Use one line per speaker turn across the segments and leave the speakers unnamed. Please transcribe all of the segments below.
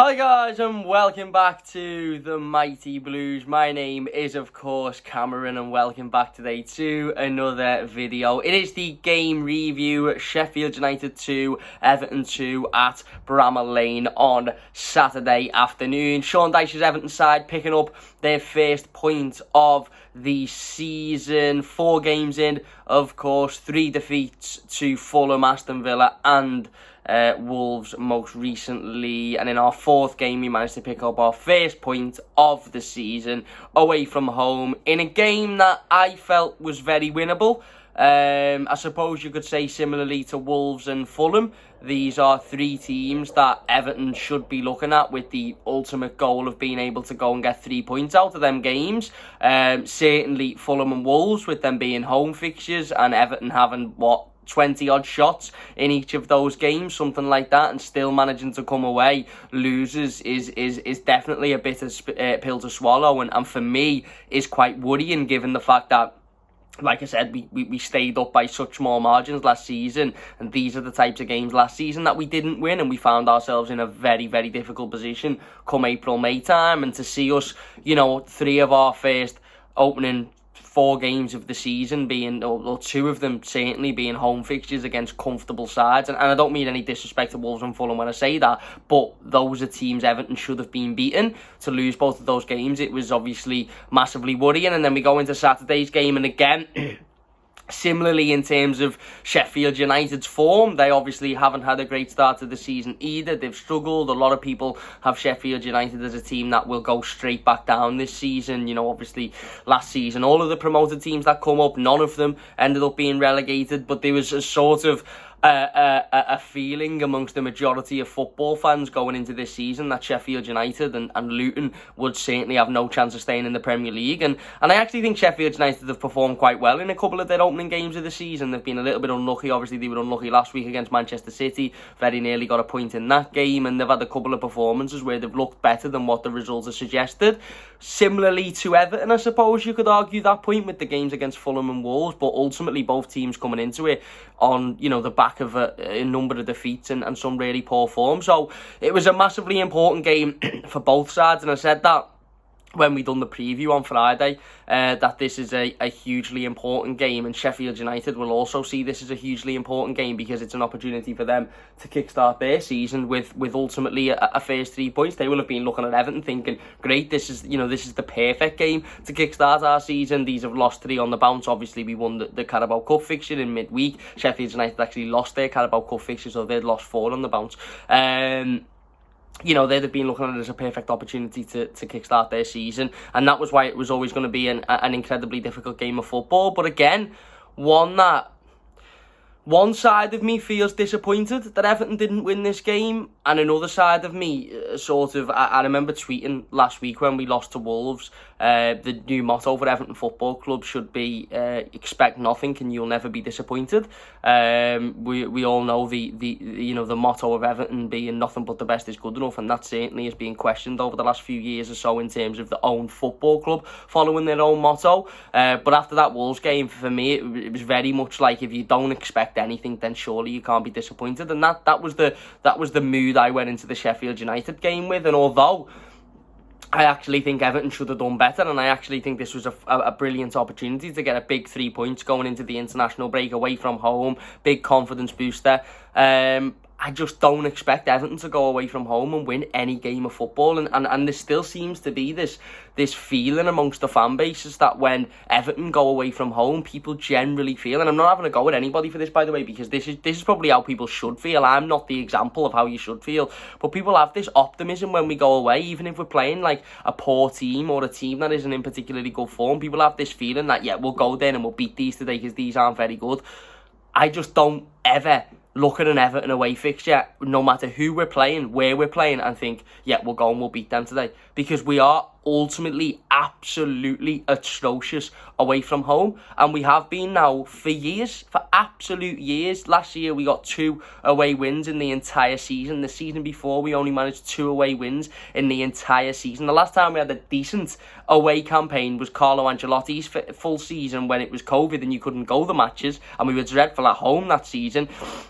Hi guys and welcome back to the Mighty Blues. My name is of course Cameron and welcome back today to another video. It is the game review, Sheffield United 2, Everton 2 at Bramall Lane on Saturday afternoon. Sean Dyche's Everton side picking up their first point of the season. 4 games in, of course, 3 defeats to Fulham, Aston Villa and Wolves most recently, and in our 4th game we managed to pick up our first point of the season away from home in a game that I felt was very winnable. I suppose you could say similarly to Wolves and Fulham, these are 3 teams that Everton should be looking at with the ultimate goal of being able to go and get 3 points out of them games. Certainly Fulham and Wolves with them being home fixtures and Everton having 20 odd shots in each of those games, something like that, and still managing to come away losers is definitely a bitter pill to swallow, and for me is quite worrying given the fact that, like I said, we stayed up by such small margins last season, and these are the types of games last season that we didn't win, and we found ourselves in a very, very difficult position come April, May time. And to see us, 3 of our first opening 4 games of the season being, or 2 of them certainly being home fixtures against comfortable sides, and I don't mean any disrespect to Wolves and Fulham when I say that, but those are teams Everton should have been beaten. To lose both of those games, it was obviously massively worrying. And then we go into Saturday's game, and again, similarly in terms of Sheffield United's form, they obviously haven't had a great start to the season either. They've struggled. A lot of people have Sheffield United as a team that will go straight back down this season. Obviously last season, all of the promoted teams that come up, none of them ended up being relegated, but there was a sort of a feeling amongst the majority of football fans going into this season that Sheffield United and Luton would certainly have no chance of staying in the Premier League, and I actually think Sheffield United have performed quite well in a couple of their opening games of the season. They've been a little bit unlucky. Obviously they were unlucky last week against Manchester City, very nearly got a point in that game, and they've had a couple of performances where they've looked better than what the results have suggested. Similarly to Everton, I suppose you could argue that point with the games against Fulham and Wolves, but ultimately both teams coming into it on the back of a number of defeats and some really poor form. So it was a massively important game for both sides, and I said that when we done the preview on Friday, that this is a hugely important game, and Sheffield United will also see this as a hugely important game because it's an opportunity for them to kickstart their season with ultimately a first 3 points. They will have been looking at Everton thinking, great, this is the perfect game to kickstart our season. These have lost 3 on the bounce. Obviously we won the Carabao Cup fixture in midweek. Sheffield United actually lost their Carabao Cup fixture, so they'd lost 4 on the bounce. They'd have been looking at it as a perfect opportunity to kickstart their season, and that was why it was always going to be an incredibly difficult game of football. But again, one side of me feels disappointed that Everton didn't win this game, and another side of me I remember tweeting last week when we lost to Wolves, the new motto for Everton Football Club should be expect nothing and you'll never be disappointed. We all know the motto of Everton being nothing but the best is good enough, and that certainly is being questioned over the last few years or so in terms of the own football club following their own motto. But after that Wolves game, for me it was very much like, if you don't expect anything, then surely you can't be disappointed, and that was the mood I went into the Sheffield United game with. And although I actually think Everton should have done better, and I actually think this was a brilliant opportunity to get a big 3 points going into the international break away from home, big confidence booster. I just don't expect Everton to go away from home and win any game of football, and there still seems to be this feeling amongst the fan bases that when Everton go away from home, people generally feel, and I'm not having a go at anybody for this, by the way, because this is probably how people should feel. I'm not the example of how you should feel, but people have this optimism when we go away, even if we're playing like a poor team or a team that isn't in particularly good form. People have this feeling that, yeah, we'll go there and we'll beat these today because these aren't very good. I just don't ever look at an Everton away fixture, no matter who we're playing, where we're playing, and think, yeah, we'll go and we'll beat them today, because we are ultimately absolutely atrocious away from home, and we have been now for years, for absolute years. Last year we got 2 away wins in the entire season. The season before we only managed 2 away wins in the entire season. The last time we had a decent away campaign was Carlo Ancelotti's full season when it was COVID and you couldn't go the matches, and we were dreadful at home that season.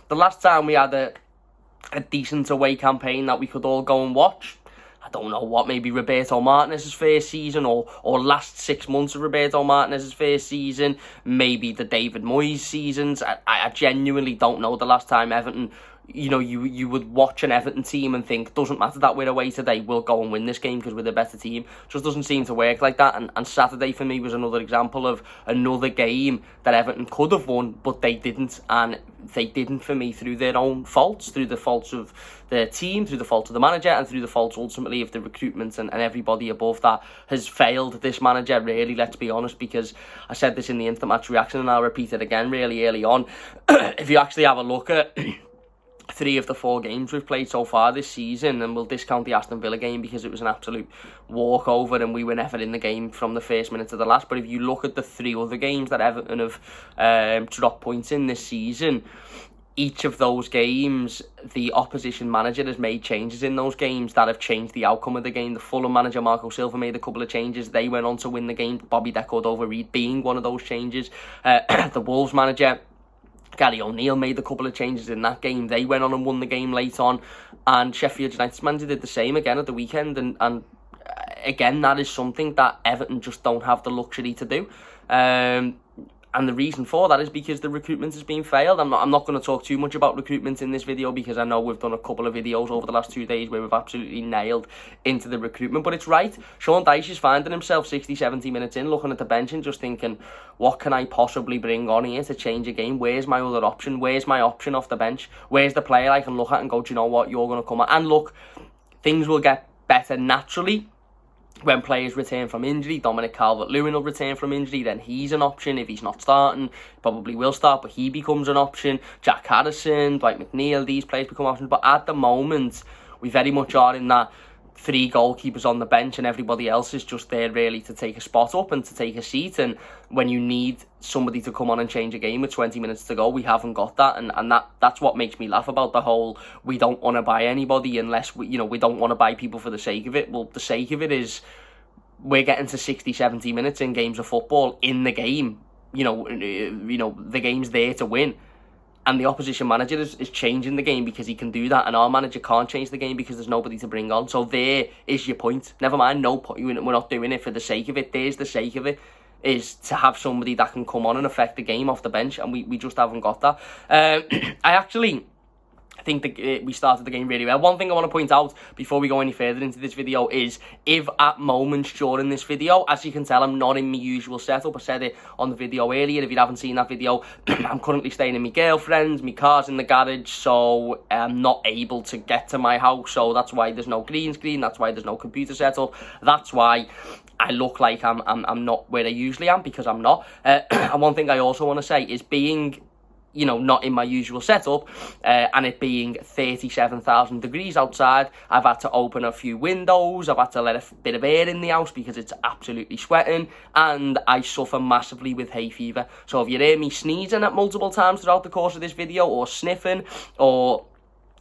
The last time we had a decent away campaign that we could all go and watch. I don't know what, maybe Roberto Martinez's first season or last 6 months of Roberto Martinez's first season, maybe the David Moyes seasons. I genuinely don't know the last time Everton, you would watch an Everton team and think, doesn't matter that we're away today, we'll go and win this game because we're the better team. Just doesn't seem to work like that. And Saturday for me was another example of another game that Everton could have won, but they didn't. And they didn't for me through their own faults, through the faults of their team, through the faults of the manager, and through the faults ultimately of the recruitment and everybody above that has failed this manager, really, let's be honest, because I said this in the instant match reaction and I'll repeat it again really early on. If you actually have a look at 3 of the 4 games we've played so far this season, and we'll discount the Aston Villa game because it was an absolute walkover and we were never in the game from the first minute to the last, but if you look at the 3 other games that Everton have dropped points in this season, each of those games, the opposition manager has made changes in those games that have changed the outcome of the game. The Fulham manager, Marco Silva, made a couple of changes. They went on to win the game, Bobby De Cordova-Reid being one of those changes. The Wolves manager, Gary O'Neill, made a couple of changes in that game. They went on and won the game late on. And Sheffield United's manager did the same again at the weekend. And again, that is something that Everton just don't have the luxury to do. And the reason for that is because the recruitment has been failed. I'm not going to talk too much about recruitment in this video because I know we've done a couple of videos over the last 2 days where we've absolutely nailed into the recruitment. But it's right. Sean Dyche is finding himself 60, 70 minutes in, looking at the bench and just thinking, what can I possibly bring on here to change a game? Where's my other option? Where's my option off the bench? Where's the player I can look at and go, do you know what? You're going to come out. And look, things will get better naturally when players return from injury. Dominic Calvert-Lewin will return from injury, then he's an option. If he's not starting, probably will start, but he becomes an option. Jack Harrison, Dwight McNeil, these players become options. But at the moment, we very much are in that 3 goalkeepers on the bench and everybody else is just there really to take a spot up and to take a seat. And when you need somebody to come on and change a game with 20 minutes to go, we haven't got that. And that's what makes me laugh about the whole, we don't want to buy anybody unless we don't want to buy people for the sake of it. Well, the sake of it is we're getting to 60, 70 minutes in games of football in the game. The game's there to win. And the opposition manager is changing the game because he can do that, and our manager can't change the game because there's nobody to bring on. So there is your point. Never mind, no point. We're not doing it for the sake of it. There's the sake of it, is to have somebody that can come on and affect the game off the bench, and we just haven't got that. I think we started the game really well. One thing I want to point out before we go any further into this video is if at moments during this video, as you can tell, I'm not in my usual setup. I said it on the video earlier. If you haven't seen that video, I'm currently staying in my girlfriend's. My car's in the garage, so I'm not able to get to my house. So that's why there's no green screen. That's why there's no computer setup. That's why I look like I'm not where I usually am, because I'm not. And one thing I also want to say is being not in my usual setup, and it being 37,000 degrees outside, I've had to open a few windows, I've had to let a bit of air in the house because it's absolutely sweating, and I suffer massively with hay fever. So if you hear me sneezing at multiple times throughout the course of this video, or sniffing, or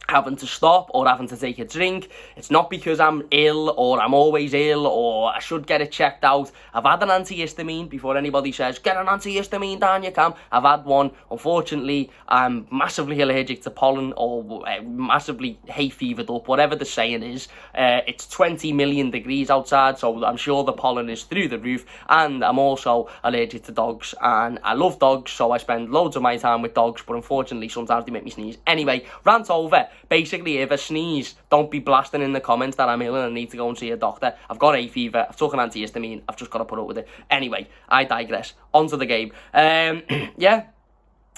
having to stop, or having to take a drink, it's not because I'm ill or I'm always ill or I should get it checked out. I've had an antihistamine. Before anybody says get an antihistamine down your cam, I've had one. Unfortunately, I'm massively allergic to pollen, or massively hay fevered up, whatever the saying is. It's 20 million degrees outside, so I'm sure the pollen is through the roof, and I'm also allergic to dogs, and I love dogs, so I spend loads of my time with dogs, but unfortunately sometimes they make me sneeze. Anyway, rant over. Basically, if I sneeze, don't be blasting in the comments that I'm ill and I need to go and see a doctor. I've got hay fever, I've took an antihistamine, I've just got to put up with it. Anyway, I digress. On to the game. Yeah,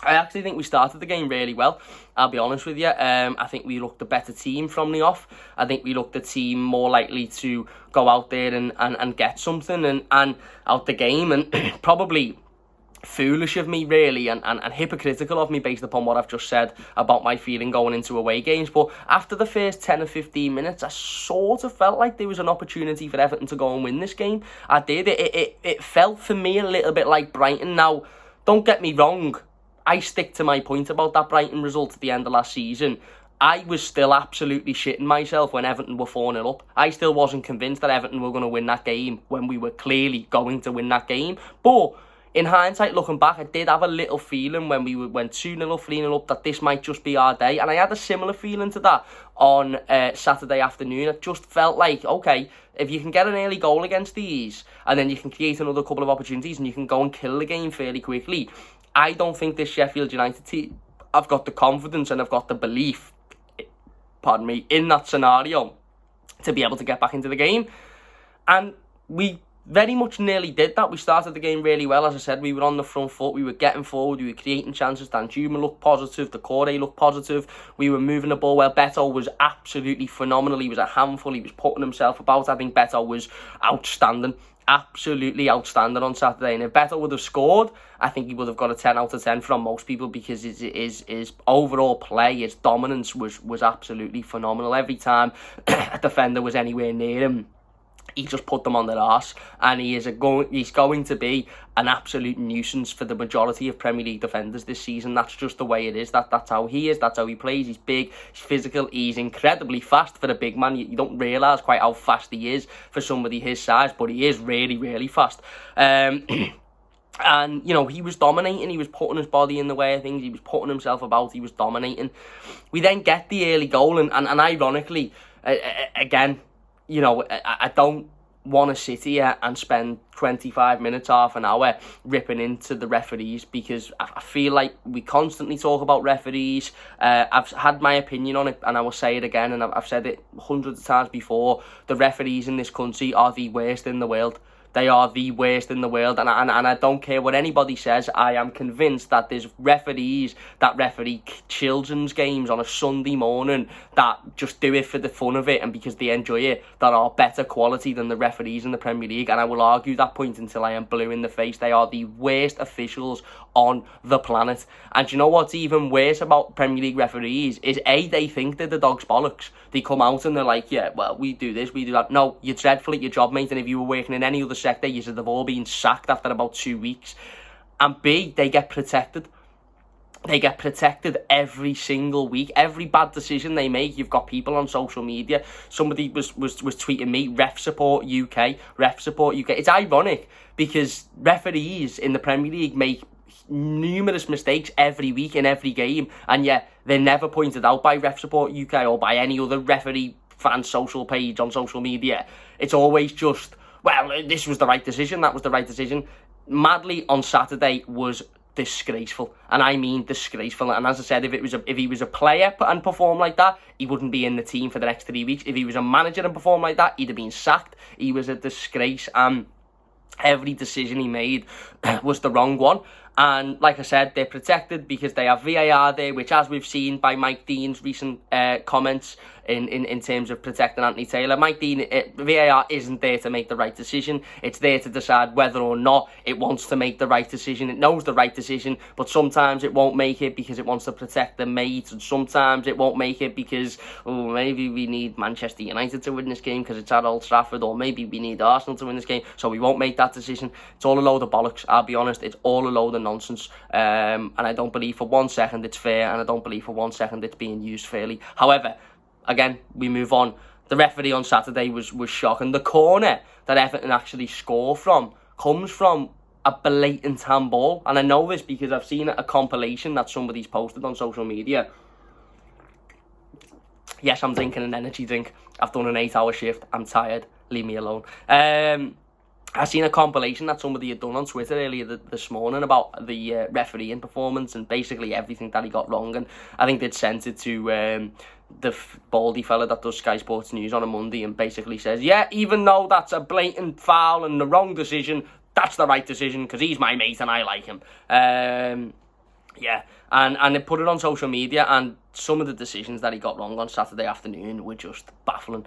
I actually think we started the game really well, I'll be honest with you. I think we looked a better team from the off. I think we looked a team more likely to go out there and get something and out the game, and probably foolish of me really and hypocritical of me based upon what I've just said about my feeling going into away games. But after the first 10 or 15 minutes, I sort of felt like there was an opportunity for Everton to go and win this game. I did. It felt for me a little bit like Brighton. Now, don't get me wrong, I stick to my point about that Brighton result at the end of last season. I was still absolutely shitting myself when Everton were 4-0 up. I still wasn't convinced that Everton were going to win that game when we were clearly going to win that game. But in hindsight, looking back, I did have a little feeling when we went 2-0 up, 3-0 up, that this might just be our day. And I had a similar feeling to that on Saturday afternoon. It just felt like, okay, if you can get an early goal against these, and then you can create another couple of opportunities, and you can go and kill the game fairly quickly, I don't think this Sheffield United team, I've got the confidence and I've got the belief, pardon me, in that scenario to be able to get back into the game. And we very much nearly did that. We started the game really well. As I said, we were on the front foot. We were getting forward. We were creating chances. Danjuma looked positive. Doucouré looked positive. We were moving the ball well. Beto was absolutely phenomenal. He was a handful. He was putting himself about. I think Beto was outstanding. Absolutely outstanding on Saturday. And if Beto would have scored, I think he would have got a 10 out of 10 from most people, because his overall play, his dominance was absolutely phenomenal. Every time a defender was anywhere near him, he just put them on their arse, and he's going to be an absolute nuisance for the majority of Premier League defenders this season. That's just the way it is. That's how he is. That's how he plays. He's big, he's physical, he's incredibly fast for a big man. You don't realise quite how fast he is for somebody his size, but he is really, really fast. And, you know, he was dominating. He was putting his body in the way of things. He was putting himself about. He was dominating. We then get the early goal, and ironically, again, you know, I don't want to sit here and spend 25 minutes, half an hour ripping into the referees, because I feel like we constantly talk about referees. I've had my opinion on it, and I will say it again, and I've said it hundreds of times before. The referees in this country are the worst in the world. They are the worst in the world, and I don't care what anybody says. I am convinced that there's referees that referee children's games on a Sunday morning that just do it for the fun of it and because they enjoy it, that are better quality than the referees in the Premier League. And I will argue that point until I am blue in the face. They are the worst officials on the planet. And you know what's even worse about Premier League referees is, A, they think they're the dog's bollocks. They come out and they're like, yeah, well, we do this, we do that. No, you're dreadful at your job, mate, and if you were working in any other sector, you should have all been sacked after about 2 weeks. And B, they get protected. They get protected every single week. Every bad decision they make, you've got people on social media. Somebody was tweeting me, Ref Support UK, Ref Support UK. It's ironic because referees in the Premier League make numerous mistakes every week in every game, and yet they're never pointed out by Ref Support UK or by any other referee fan social page on social media. It's always just, well, this was the right decision, that was the right decision. Madley on Saturday was disgraceful, and I mean disgraceful. And as I said, if he was a player and performed like that, he wouldn't be in the team for the next 3 weeks. If he was a manager and performed like that, he'd have been sacked. He was a disgrace, and every decision he made was the wrong one. And like I said, they're protected because they have VAR there, which, as we've seen by Mike Dean's recent comments in terms of protecting Anthony Taylor, Mike Dean, VAR isn't there to make the right decision. It's there to decide whether or not it wants to make the right decision. It knows the right decision, but sometimes it won't make it because it wants to protect the mates, and sometimes it won't make it because, oh, maybe we need Manchester United to win this game because it's at Old Trafford, or maybe we need Arsenal to win this game, so we won't make that decision. It's all a load of bollocks, I'll be honest. It's all a load of nonsense, and I don't believe for 1 second it's fair, and I don't believe for 1 second it's being used fairly. However, again, we move on. The referee on Saturday was shocking. The corner that Everton actually score from comes from a blatant handball, and I know this because I've seen a compilation that somebody's posted on social media. Yes, I'm drinking an energy drink. I've done an 8-hour shift. I'm tired. Leave me alone. I've seen a compilation that somebody had done on Twitter earlier this morning about the refereeing performance and basically everything that he got wrong. And I think they'd sent it to the baldy fella that does Sky Sports News on a Monday, and basically says, yeah, even though that's a blatant foul and the wrong decision, that's the right decision because he's my mate and I like him. Yeah, and they put it on social media, and some of the decisions that he got wrong on Saturday afternoon were just baffling.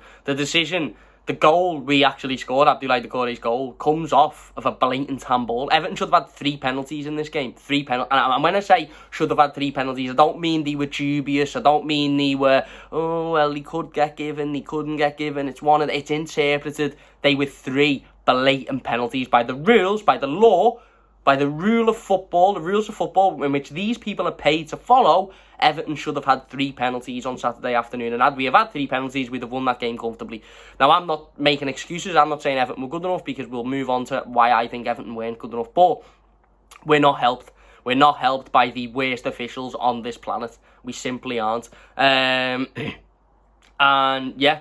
The goal we actually scored, Abdoulaye Doucouré's goal, comes off of a blatant handball. Everton should have had 3 penalties in this game. 3 penalties. And when I say should have had 3 penalties, I don't mean they were dubious. I don't mean they were, oh, well, he could get given, he couldn't get given. It's interpreted. They were 3 blatant penalties by the rules, by the law, by the rule of football, the rules of football in which these people are paid to follow. Everton should have had 3 penalties on Saturday afternoon, and had we have had 3 penalties, we'd have won that game comfortably. Now, I'm not making excuses. I'm not saying Everton were good enough, because we'll move on to why I think Everton weren't good enough. But we're not helped. We're not helped by the worst officials on this planet. We simply aren't. And yeah,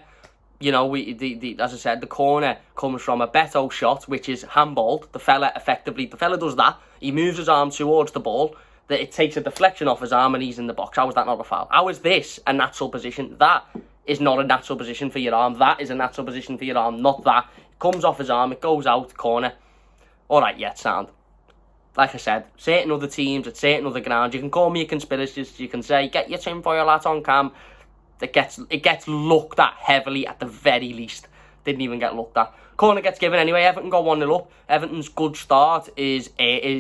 you know, as I said, the corner comes from a Beto shot, which is handballed. The fella does that. He moves his arm towards the ball. That it takes a deflection off his arm and he's in the box. How is that not a foul? How is this a natural position? That is not a natural position for your arm. That is a natural position for your arm, not that. It comes off his arm, it goes out, corner. All right, yeah, sound. Like I said, certain other teams at certain other grounds, you can call me a conspiracist, you can say, get your tinfoil hat on cam. It gets looked at heavily at the very least. Didn't even get looked at. Corner gets given anyway. Everton go 1-0 up. Everton's good start is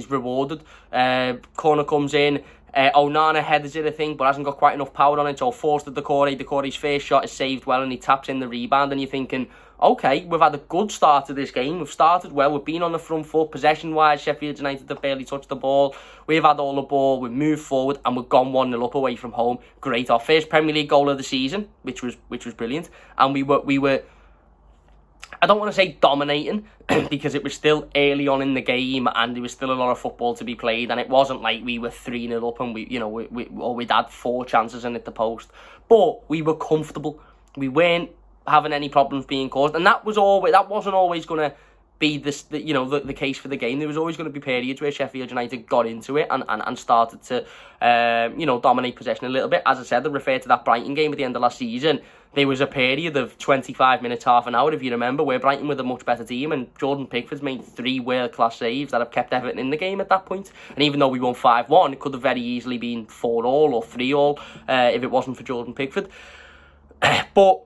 rewarded. Corner comes in. Onana headers it, I think, but hasn't got quite enough power on it, so forced at Decore's first shot is saved well and he taps in the rebound, and you're thinking, okay, we've had a good start to this game. We've started well. We've been on the front foot. Possession-wise, Sheffield United have barely touched the ball. We've had all the ball. We've moved forward and we've gone 1-0 up away from home. Great. Our first Premier League goal of the season, which was brilliant. And we were I don't want to say dominating because it was still early on in the game and there was still a lot of football to be played, and it wasn't like we were 3-0 up and we'd had 4 chances in at the post, but we were comfortable. We weren't having any problems being caused, and that wasn't always going to be the case for the game. There was always going to be periods where Sheffield United got into it and started to dominate possession a little bit. As I said, I referred to that Brighton game at the end of last season. There was a period of 25 minutes, half an hour, if you remember, where Brighton were the much better team and Jordan Pickford's made 3 world-class saves that have kept Everton in the game at that point. And even though we won 5-1, it could have very easily been 4-4 or 3-3 if it wasn't for Jordan Pickford. But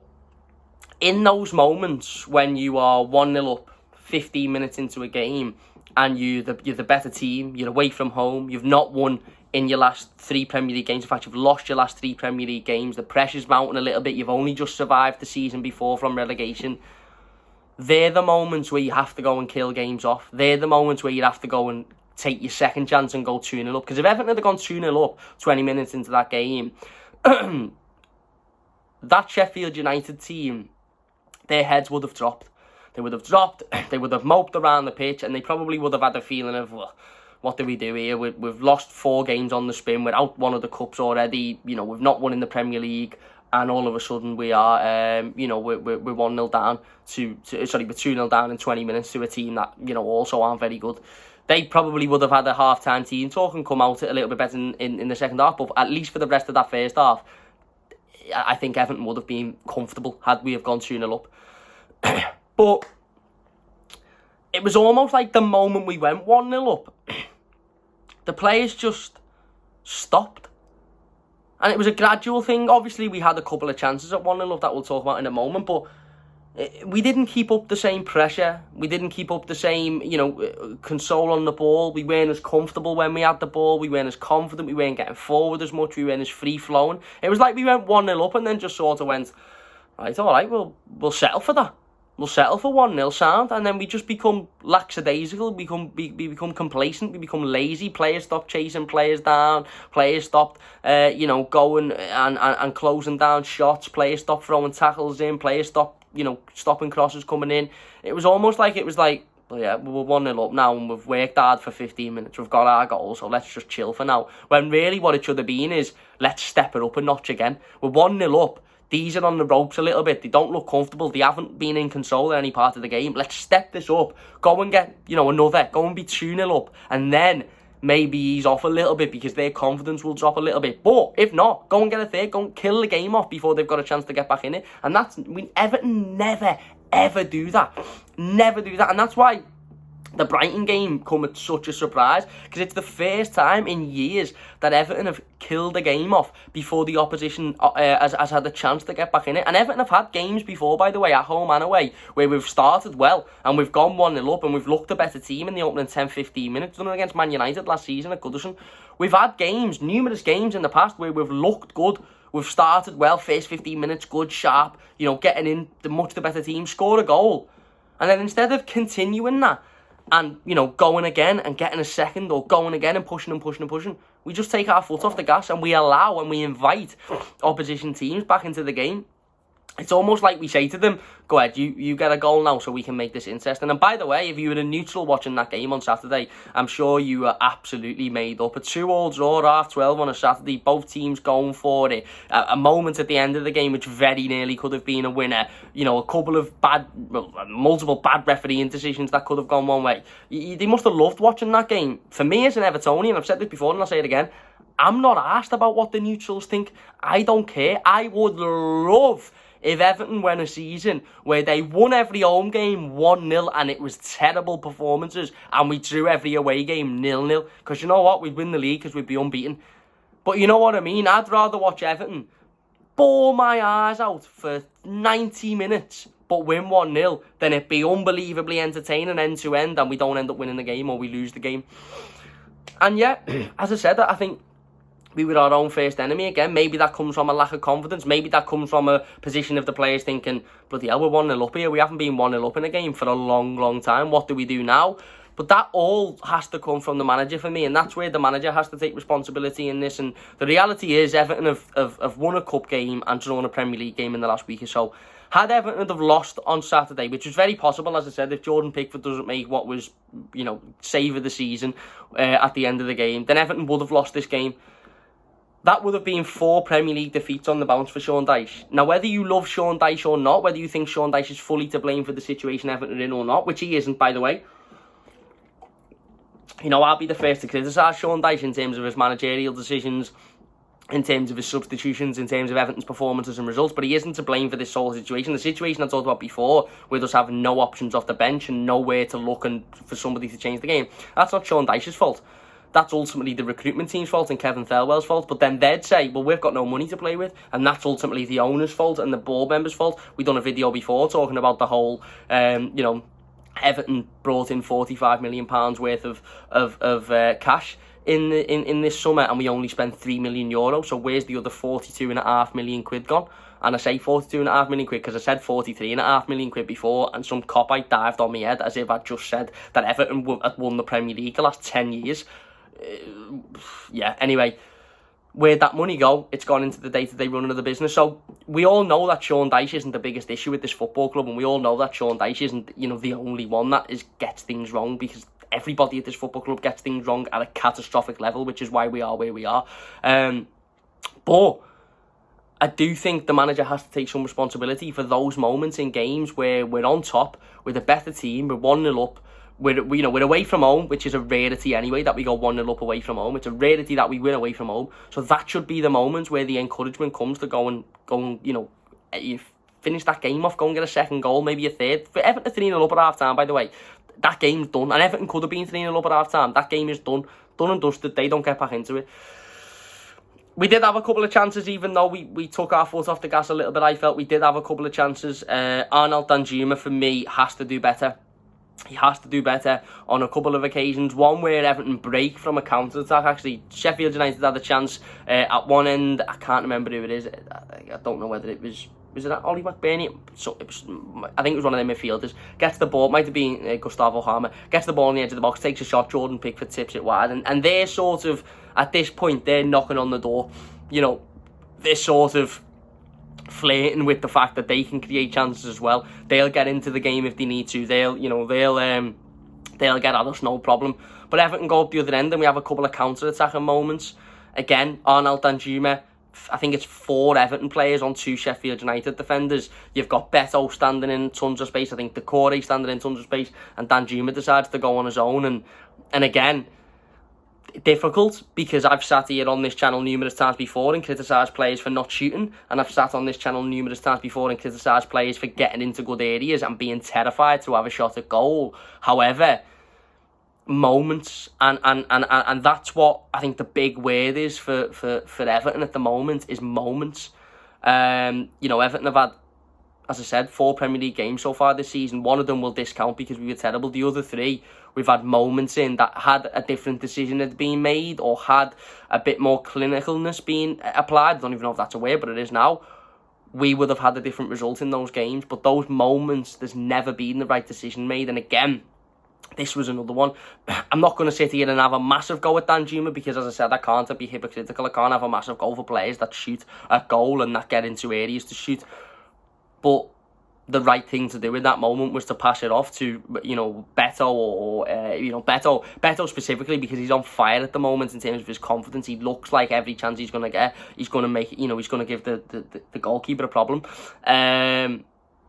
in those moments when you are 1-0 up, 15 minutes into a game, and you're the better team, you're away from home, you've not won in your last 3 Premier League games. In fact, you've lost your last 3 Premier League games. The pressure's mounting a little bit. You've only just survived the season before from relegation. They're the moments where you have to go and kill games off. They're the moments where you have to go and take your second chance and go 2-0 up. Because if Everton had gone 2-0 up 20 minutes into that game, that Sheffield United team, their heads would have dropped. They would have moped around the pitch, and they probably would have had a feeling of, well, what do we do here? We've lost 4 games on the spin. We're out one of the cups already. You know, we've not won in the Premier League, and all of a sudden we are, we're 1-0 down we're 2-0 down in 20 minutes to a team that, also aren't very good. They probably would have had a half-time team talk and come out a little bit better in the second half, but at least for the rest of that first half, I think Everton would have been comfortable had we have gone 2-0 up. But it was almost like the moment we went 1-0 up, the players just stopped. And it was a gradual thing. Obviously, we had a couple of chances at 1-0 up that we'll talk about in a moment, but we didn't keep up the same pressure. We didn't keep up the same, control on the ball. We weren't as comfortable when we had the ball. We weren't as confident. We weren't getting forward as much. We weren't as free-flowing. It was like we went 1-0 up and then just sort of went, right, all right, we'll settle for that. We'll settle for 1-0 sound, and then we just become lackadaisical, we become complacent, we become lazy. Players stop chasing players down, players stopped, going and closing down shots, players stopped throwing tackles in, players stopped, stopping crosses coming in. It was almost like, well, yeah, we're 1-0 up now and we've worked hard for 15 minutes, we've got our goals, so let's just chill for now. When really what it should have been is, let's step it up a notch again. We're 1-0 up. These are on the ropes a little bit. They don't look comfortable. They haven't been in control in any part of the game. Let's step this up. Go and get, another. Go and be 2-0 up. And then maybe ease off a little bit because their confidence will drop a little bit. But if not, go and get a third. Go and kill the game off before they've got a chance to get back in it. And Everton never, ever do that. Never do that. And that's why the Brighton game come at such a surprise, because it's the first time in years that Everton have killed the game off before the opposition has had a chance to get back in it. And Everton have had games before, by the way, at home and away, where we've started well and we've gone 1-0 up and we've looked a better team in the opening 10-15 minutes. Done it against Man United last season at Goodison. We've had numerous games in the past where we've looked good. We've started well, first 15 minutes, good, sharp, getting in much the better team, score a goal. And then instead of continuing that, and, going again and getting a second, or going again and pushing, we just take our foot off the gas and we allow and we invite opposition teams back into the game. it's almost like we say to them, go ahead, you get a goal now so we can make this interesting. And by the way, if you were a neutral watching that game on Saturday, I'm sure you were absolutely made up. A 2-2 draw, half 12 on a Saturday, both teams going for it. A moment at the end of the game which very nearly could have been a winner. You know, a couple of multiple bad refereeing decisions that could have gone one way. They must have loved watching that game. For me as an Evertonian, I've said this before and I'll say it again, I'm not asked about what the neutrals think. I don't care. I would love if Everton won a season where they won every home game 1-0 and it was terrible performances and we drew every away game 0-0. Because you know what? We'd win the league because we'd be unbeaten. But you know what I mean? I'd rather watch Everton bawl my eyes out for 90 minutes but win 1-0 than it be unbelievably entertaining end to end and we don't end up winning the game or we lose the game. And yeah, as I said, I think we were our own first enemy again. Maybe that comes from a lack of confidence. Maybe that comes from a position of the players thinking, bloody hell, we're 1-0 up here. We haven't been 1-0 up in a game for a long, long time. What do we do now? But that all has to come from the manager for me, and that's where the manager has to take responsibility in this. And the reality is Everton have won a cup game and drawn a Premier League game in the last week or so. Had Everton have lost on Saturday, which was very possible, as I said, if Jordan Pickford doesn't make what was, save of the season at the end of the game, then Everton would have lost this game. That would have been 4 Premier League defeats on the bounce for Sean Dyche. Now, whether you love Sean Dyche or not, whether you think Sean Dyche is fully to blame for the situation Everton are in or not, which he isn't, by the way, I'll be the first to criticise Sean Dyche in terms of his managerial decisions, in terms of his substitutions, in terms of Everton's performances and results, but he isn't to blame for this whole situation. The situation I talked about before, with us having no options off the bench and nowhere to look and for somebody to change the game, that's not Sean Dyche's fault. That's ultimately the recruitment team's fault and Kevin Thelwell's fault. But then they'd say, well, we've got no money to play with. And that's ultimately the owner's fault and the board members' fault. We've done a video before talking about the whole, Everton brought in £45 million worth of cash in this summer and we only spent €3 million. So where's the other £42.5 million gone? And I say £42.5 million because I said £43.5 million before, and some copite dived on my head as if I'd just said that Everton had won the Premier League the last 10 years. Anyway, where'd that money go? It's gone into the day-to-day running of the business. So we all know that Sean Dyche isn't the biggest issue with this football club, and we all know that Sean Dyche isn't, the only one that gets things wrong, because everybody at this football club gets things wrong at a catastrophic level, which is why we are where we are. But I do think the manager has to take some responsibility for those moments in games where we're on top, with a better team, we're 1-0 up. We're away from home, which is a rarity anyway, that we go 1-0 up away from home. It's a rarity that we win away from home. So that should be the moments where the encouragement comes to go and you finish that game off, go and get a second goal, maybe a third. For Everton 3-0 up at half-time, by the way, that game's done. And Everton could have been 3-0 up at half-time. That game is done. Done and dusted. They don't get back into it. We did have a couple of chances, even though we took our foot off the gas a little bit. I felt we did have a couple of chances. Arnaud Danjuma, for me, has to do better. He has to do better on a couple of occasions. One where Everton break from a counter-attack. Actually, Sheffield United had a chance at one end. I can't remember who it is. I don't know whether it was... Was it Ollie McBurney? I think it was one of the midfielders. Gets the ball, might have been Gustavo Harmer. Gets the ball on the edge of the box, takes a shot. Jordan Pickford tips it wide. And they're sort of, at this point, they're knocking on the door. They're sort of flirting with the fact that they can create chances as well. They'll get into the game if they need to. They'll get at us, no problem. But Everton go up the other end and we have a couple of counter-attacking moments. Again, Arnaud Danjuma, I think it's 4 Everton players on 2 Sheffield United defenders. You've got Beto standing in tons of space. I think Decore standing in tons of space. And Danjuma decides to go on his own. And again, difficult, because I've sat here on this channel numerous times before and criticised players for not shooting, and I've sat on this channel numerous times before and criticised players for getting into good areas and being terrified to have a shot at goal. However, moments, and that's what I think the big word is for Everton at the moment, is moments. Everton have had, as I said, 4 Premier League games so far this season. One of them will discount because we were terrible. The other 3, we've had moments in that had a different decision had been made, or had a bit more clinicalness being applied. I don't even know if that's a word, but it is now. We would have had a different result in those games. But those moments, there's never been the right decision made. And again, this was another one. I'm not going to sit here and have a massive go at Danjuma, because, as I said, I can't be hypocritical. I can't have a massive go for players that shoot a goal and that get into areas to shoot. but the right thing to do in that moment was to pass it off to, Beto, or, Beto specifically, because he's on fire at the moment in terms of his confidence. He looks like every chance he's going to get, he's going to make, he's going to give the goalkeeper a problem.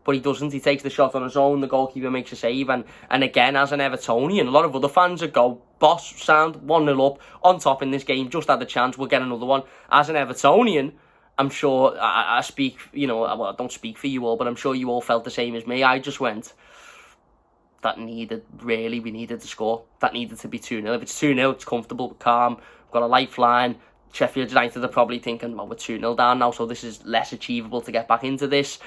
But he doesn't. He takes the shot on his own. The goalkeeper makes a save. And again, as an Evertonian, a lot of other fans would go, boss, sound, 1-0 up, on top in this game, just had the chance, we'll get another one. As an Evertonian, I'm sure, I speak, well, I don't speak for you all, but I'm sure you all felt the same as me. I just went, we needed to score. That needed to be 2-0. If it's 2-0, it's comfortable, calm, we've got a lifeline. Sheffield United are probably thinking, well, we're 2-0 down now, so this is less achievable to get back into this.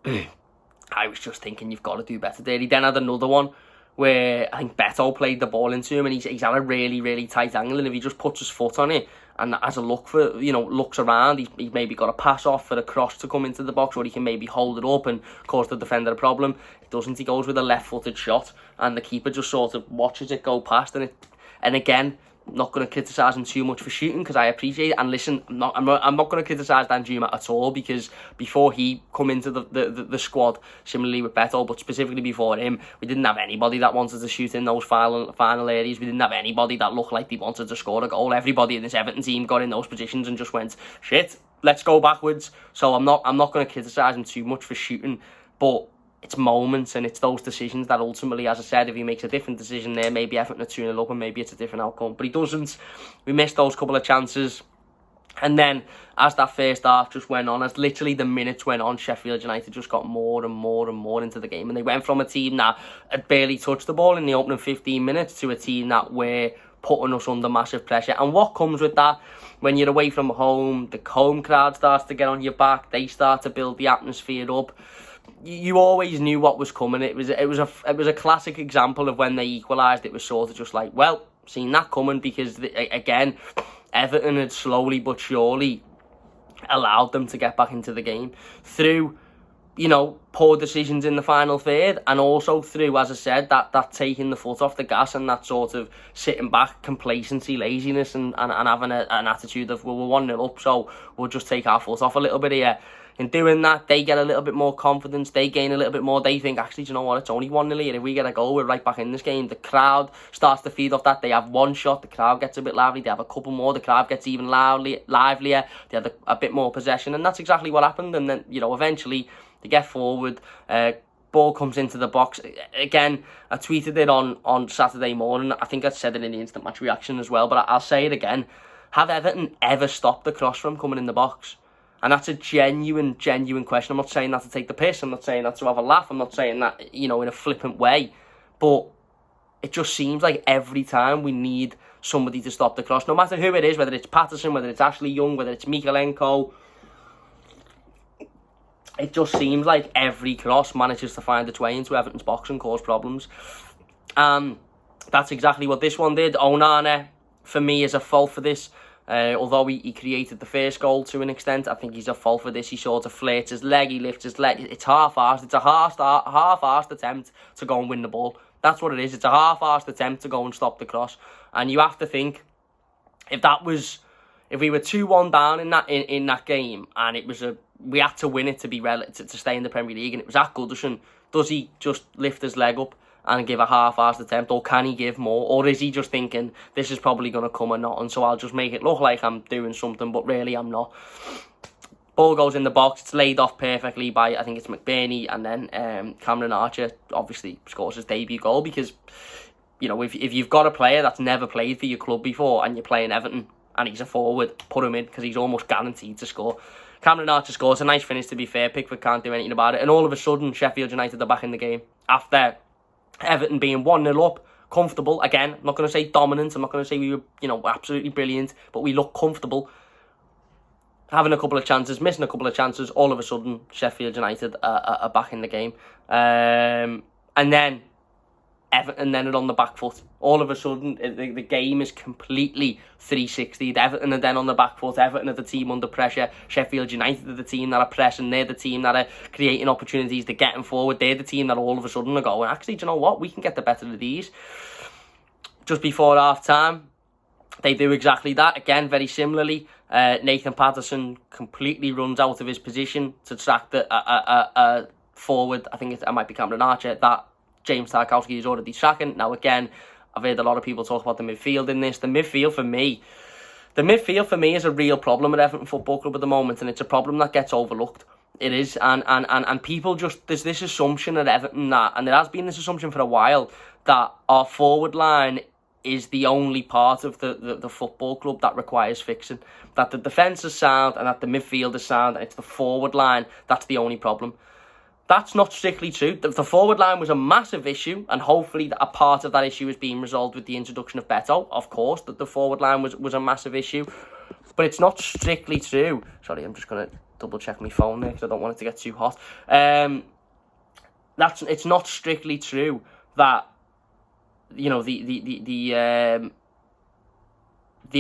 I was just thinking, you've got to do better there. He then had another one where I think Beto played the ball into him, and he's at a really, really tight angle, and if he just puts his foot on it and has a look for, looks around, he's maybe got a pass off for a cross to come into the box, or he can maybe hold it up and cause the defender a problem. It doesn't. He goes with a left-footed shot, and the keeper just sort of watches it go past, and again, I'm not going to criticise him too much for shooting, because I appreciate it. And listen, I'm not going to criticise Danjuma at all, because before he come into the squad, similarly with Beto, but specifically before him, we didn't have anybody that wanted to shoot in those final areas. We didn't have anybody that looked like they wanted to score a goal. Everybody in this Everton team got in those positions and just went, shit, let's go backwards. So I'm not going to criticise him too much for shooting, but it's moments and it's those decisions that ultimately, as I said, if he makes a different decision there, maybe Everton are 2-0 up and maybe it's a different outcome. But he doesn't. We missed those couple of chances. And then, as that first half just went on, as literally the minutes went on, Sheffield United just got more and more and more into the game. And they went from a team that had barely touched the ball in the opening 15 minutes to a team that were putting us under massive pressure. And what comes with that, when you're away from home, the home crowd starts to get on your back. They start to build the atmosphere up. You always knew what was coming. It was a classic example of when they equalised. It was sort of just like, well, seen that coming, because again, Everton had slowly but surely allowed them to get back into the game through, poor decisions in the final third, and also through, as I said, that taking the foot off the gas and that sort of sitting back, complacency, laziness, and having an attitude of, well, we're 1-0 up, so we'll just take our foot off a little bit here. In doing that, they get a little bit more confidence, they gain a little bit more, they think, actually, do you know what, it's only 1-0 here, if we get a goal, we're right back in this game. The crowd starts to feed off that. They have one shot, the crowd gets a bit lively, they have a couple more, the crowd gets even livelier, they have a bit more possession, and that's exactly what happened. And then, eventually, they get forward, ball comes into the box. Again, I tweeted it on Saturday morning, I think I said it in the instant match reaction as well, but I'll say it again. Have Everton ever stopped the cross from coming in the box? And that's a genuine question. I'm not saying that to take the piss. I'm not saying that to have a laugh. I'm not saying that, in a flippant way. But it just seems like every time we need somebody to stop the cross, no matter who it is, whether it's Patterson, whether it's Ashley Young, whether it's Mykolenko, it just seems like every cross manages to find its way into Everton's box and cause problems. That's exactly what this one did. Onana, for me, is a fault for this. Although he created the first goal to an extent, I think he's a fault for this. He sort of flirts his leg, he lifts his leg. It's half-arsed. It's a half-arsed attempt to go and win the ball. That's what it is. It's a half-arsed attempt to go and stop the cross. And you have to think, if we were 2-1 down in that game, and we had to win it to stay in the Premier League, and it was at Goodison, does he just lift his leg up and give a half-assed attempt, or can he give more? Or is he just thinking, this is probably going to come or not, and so I'll just make it look like I'm doing something, but really I'm not. Ball goes in the box, it's laid off perfectly by, I think it's McBurney, and then Cameron Archer obviously scores his debut goal, because, if you've got a player that's never played for your club before, and you're playing Everton, and he's a forward, put him in, because he's almost guaranteed to score. Cameron Archer scores, a nice finish to be fair, Pickford can't do anything about it, and all of a sudden, Sheffield United are back in the game, after Everton being 1-0 up, comfortable. Again, I'm not going to say dominant. I'm not going to say we were, absolutely brilliant, but we look comfortable. Having a couple of chances, missing a couple of chances, all of a sudden, Sheffield United are back in the game. And then Everton then are on the back foot. All of a sudden, the game is completely 360. Everton are then on the back foot. Everton are the team under pressure. Sheffield United are the team that are pressing. They're the team that are creating opportunities. They're getting forward. They're the team that all of a sudden are going, actually, do you know what? We can get the better of these. Just before half-time, They do exactly that. Again, very similarly, Nathan Patterson completely runs out of his position to track the forward. I think it might be Cameron Archer, that James Tarkowski is already tracking. Now, again, I've heard a lot of people talk about the midfield in this. The midfield for me is a real problem at Everton Football Club at the moment, and it's a problem that gets overlooked. It is, and people just, there's this assumption at Everton that, and there has been this assumption for a while, that our forward line is the only part of the football club that requires fixing. That the defence is sound and that the midfield is sound, and it's the forward line that's the only problem. That's not strictly true. The forward line was a massive issue, and hopefully a part of that issue is being resolved with the introduction of Beto. Of course, that the forward line was a massive issue, but it's not strictly true. Sorry, I'm just going to double check my phone there because I don't want it to get too hot. It's not strictly true that, you know, the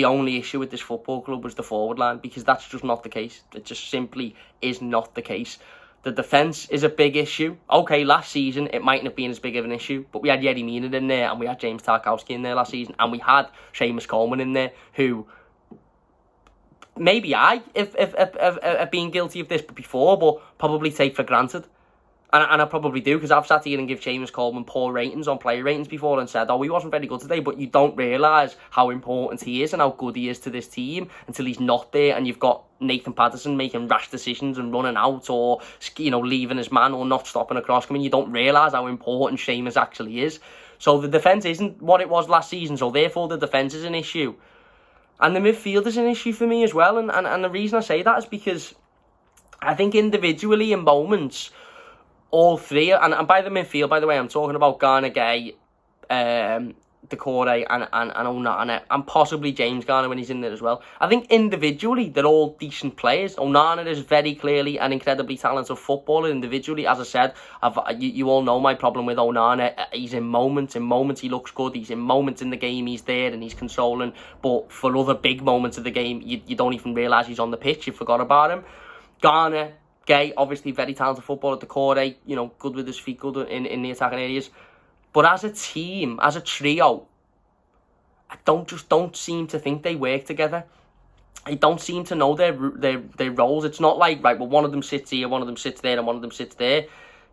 only issue with this football club was the forward line, because that's just not the case. It just simply is not the case. The defence is a big issue. Okay, last season it mightn't have been as big of an issue, but we had Yerry Mina in there, and we had James Tarkowski in there last season, and we had Seamus Coleman in there, who maybe have been guilty of this before, but probably take for granted. And I probably do, because I've sat here and give Seamus Coleman poor ratings on player ratings before and said, oh, he wasn't very good today, but you don't realise how important he is and how good he is to this team until he's not there, and you've got Nathan Patterson making rash decisions and running out, or, you know, leaving his man, or not stopping a cross coming. You don't realise how important Seamus actually is. So the defence isn't what it was last season, so therefore the defence is an issue. And the midfield is an issue for me as well, and the reason I say that is because I think individually in moments, all three, and by the midfield, by the way, I'm talking about Gana Gueye, Doucouré and Onana, and possibly James Garner when he's in there as well. I think individually they're all decent players. Onana is very clearly an incredibly talented footballer individually. As I said, you all know my problem with Onana. He's in moments he looks good. He's in moments in the game he's there and he's consoling. But for other big moments of the game, you don't even realise he's on the pitch. You forgot about him. Garner, Gueye, obviously very talented footballer. Doucouré, you know, good with his feet, good in the attacking areas. But as a team, as a trio, I don't seem to think they work together. I don't seem to know their roles. It's not like, right, well, one of them sits here, one of them sits there, and one of them sits there.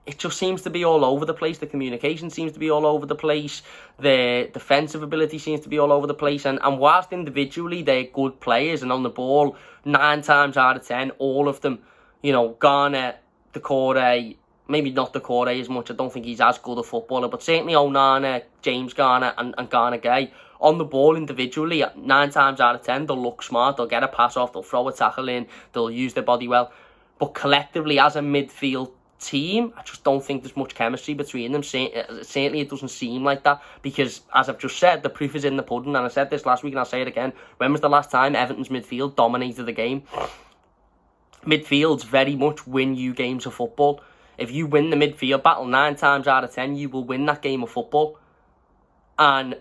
It just seems to be all over the place. The communication seems to be all over the place. Their defensive ability seems to be all over the place. And whilst individually they're good players and on the ball, 9 times out of 10, all of them, you know, Garner, Doucouré, maybe not Doucouré as much, I don't think he's as good a footballer, but certainly Onana, James Garner and Gana Gueye, on the ball individually, 9 times out of 10, they'll look smart, they'll get a pass off, they'll throw a tackle in, they'll use their body well. But collectively, as a midfield team, I just don't think there's much chemistry between them. Certainly it doesn't seem like that, because as I've just said, the proof is in the pudding, and I said this last week and I'll say it again. When was the last time Everton's midfield dominated the game? Midfields very much win you games of football. If you win the midfield battle 9 times out of 10, you will win that game of football. And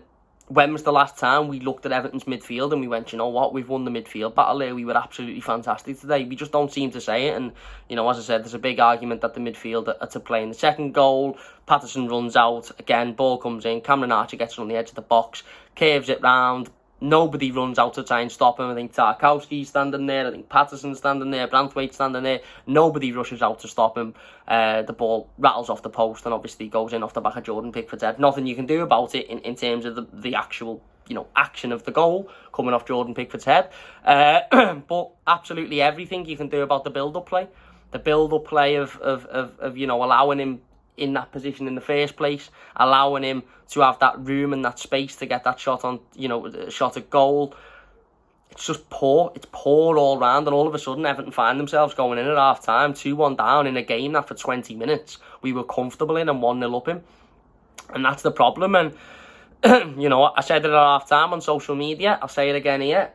when was the last time we looked at Everton's midfield and we went, you know what, we've won the midfield battle there, we were absolutely fantastic today? We just don't seem to say it. And, you know, as I said, there's a big argument that the midfield are to play in the second goal. Patterson runs out, again, ball comes in, Cameron Archer gets on the edge of the box, curves it round. Nobody runs out to try and stop him. I think Tarkowski's standing there. I think Patterson's standing there. Branthwaite's standing there. Nobody rushes out to stop him. The ball rattles off the post and obviously goes in off the back of Jordan Pickford's head. Nothing you can do about it in terms of the actual, you know, action of the goal coming off Jordan Pickford's head. But absolutely everything you can do about the build-up play. The build-up play of you know, allowing him in that position in the first place, allowing him to have that room and that space to get that shot on, you know, shot at goal. It's just poor. It's poor all round, and all of a sudden Everton find themselves going in at half time, 2-1 down in a game that for 20 minutes we were comfortable in and 1-0 up in. And that's the problem. And you know, I said it at half time on social media, I'll say it again here.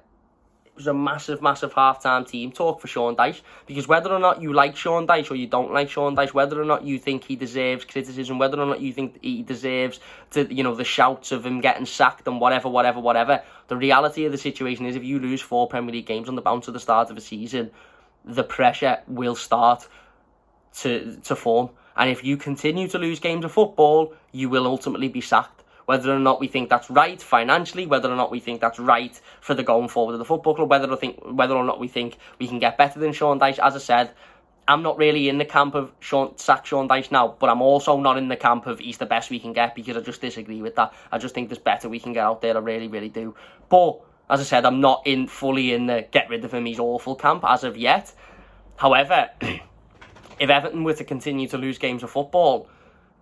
It was a massive half-time team talk for Sean Dyche, because whether or not you like Sean Dyche or you don't like Sean Dyche, whether or not you think he deserves criticism, whether or not you think he deserves to, you know, the shouts of him getting sacked and whatever, the reality of the situation is, if you lose 4 Premier League games on the bounce at the start of a season, the pressure will start to form. And if you continue to lose games of football, you will ultimately be sacked. whether or not we think that's right financially, whether or not we think that's right for the going forward of the football club, whether or not we think we can get better than Sean Dyche. As I said, I'm not really in the camp of sack Sean Dyche now, but I'm also not in the camp of he's the best we can get, because I just disagree with that. I just think there's better we can get out there. I really, really do. But as I said, I'm not fully in the get rid of him, he's awful camp as of yet. However, if Everton were to continue to lose games of football,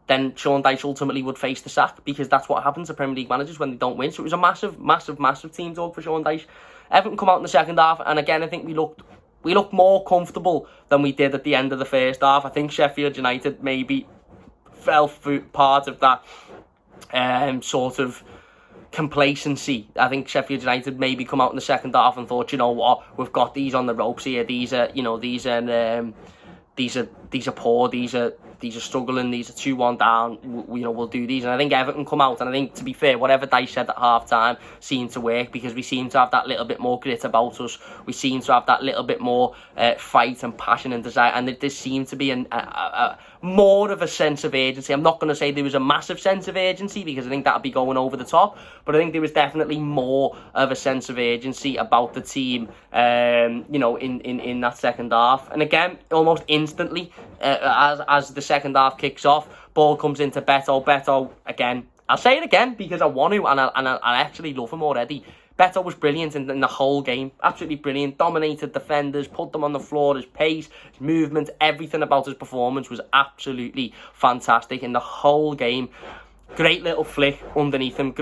then Sean Dyche ultimately would face the sack, because that's what happens to Premier League managers when they don't win. So it was a massive, massive, massive team talk for Sean Dyche. Everton come out in the second half, and again, I think we looked more comfortable than we did at the end of the first half. I think Sheffield United maybe fell through part of that sort of complacency. I think Sheffield United maybe come out in the second half and thought, you know what, we've got these on the ropes here. These are poor. These are struggling. These are 2-1 down. We'll do these. And I think Everton come out, and I think, to be fair, whatever Dyche said at half time seemed to work, because we seem to have that little bit more grit about us. We seem to have that little bit more fight and passion and desire, and there seemed to be more of a sense of urgency. I'm not going to say there was a massive sense of urgency, because I think that would be going over the top, but I think there was definitely more of a sense of urgency about the team, in that second half. And again, almost instantly, as the second half kicks off, ball comes into Beto. Beto, again, I'll say it again because I want to, and I actually love him already. Beto was brilliant in the whole game. Absolutely brilliant. Dominated defenders, put them on the floor. His pace, his movement, everything about his performance was absolutely fantastic in the whole game. Great little flick underneath him.